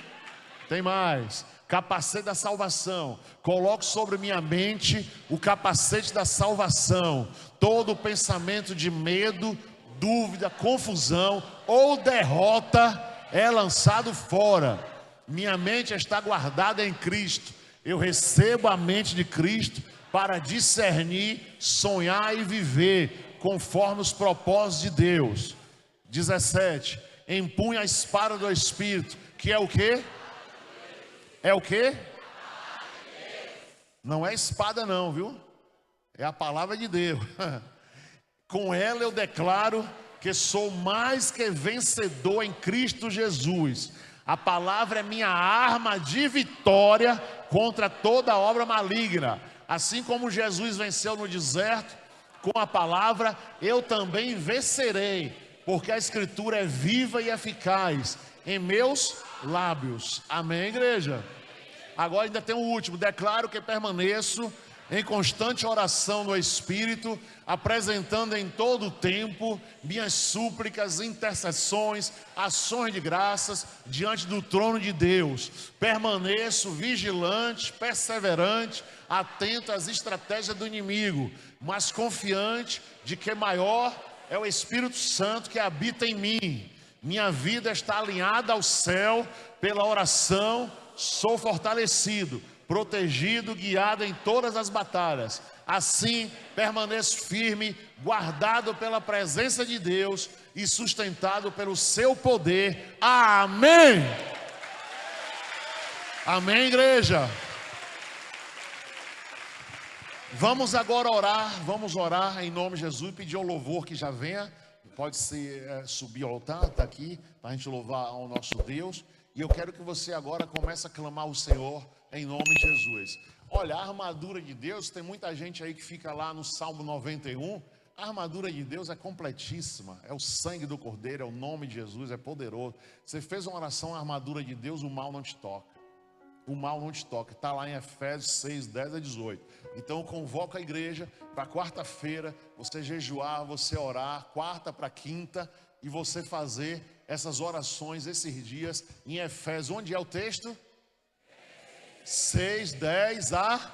Tem mais. Capacete da salvação. Coloco sobre minha mente o capacete da salvação. Todo pensamento de medo, dúvida, confusão ou derrota é lançado fora. Minha mente está guardada em Cristo. Eu recebo a mente de Cristo para discernir, sonhar e viver conforme os propósitos de Deus. 17. Empunha a espada do Espírito, que é o quê? É o quê? Não é espada não, viu? É a palavra de Deus. Com ela eu declaro que sou mais que vencedor em Cristo Jesus. A palavra é minha arma de vitória contra toda obra maligna. Assim como Jesus venceu no deserto com a palavra, eu também vencerei, porque a Escritura é viva e eficaz em meus lábios. Amém, igreja? Agora ainda tem o último. Declaro que permaneço em constante oração no Espírito, apresentando em todo o tempo minhas súplicas, intercessões, ações de graças diante do trono de Deus. Permaneço vigilante, perseverante, atento às estratégias do inimigo, mas confiante de que maior é o Espírito Santo que habita em mim. Minha vida está alinhada ao céu pela oração, sou fortalecido, protegido, guiado em todas as batalhas. Assim, permaneço firme, guardado pela presença de Deus e sustentado pelo seu poder. Amém! Amém, igreja? Vamos agora vamos orar em nome de Jesus e pedir ao louvor que já venha. Pode subir ao altar, está aqui, para a gente louvar ao nosso Deus. E eu quero que você agora comece a clamar ao Senhor em nome de Jesus. Olha, a armadura de Deus, tem muita gente aí que fica lá no Salmo 91. A armadura de Deus é completíssima, é o sangue do Cordeiro, é o nome de Jesus, é poderoso. Você fez uma oração, a armadura de Deus, o mal não te toca. O mal não te toca, está lá em Efésios 6, 10 a 18. Então eu convoco a igreja para quarta-feira, você jejuar, você orar, quarta para quinta, e você fazer essas orações, esses dias, em Efésios. Onde é o texto? 6, 10 a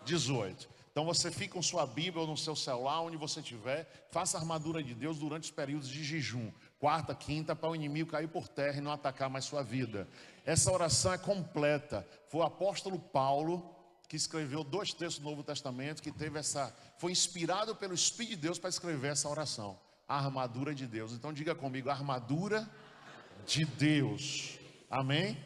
18. Então você fica com sua Bíblia ou no seu celular, onde você estiver, faça a armadura de Deus durante os períodos de jejum, quarta, quinta, para o inimigo cair por terra e não atacar mais sua vida. Essa oração é completa. Foi o apóstolo Paulo que escreveu 2 textos do Novo Testamento, que foi inspirado pelo Espírito de Deus para escrever essa oração, a armadura de Deus. Então diga comigo, a armadura de Deus. Amém?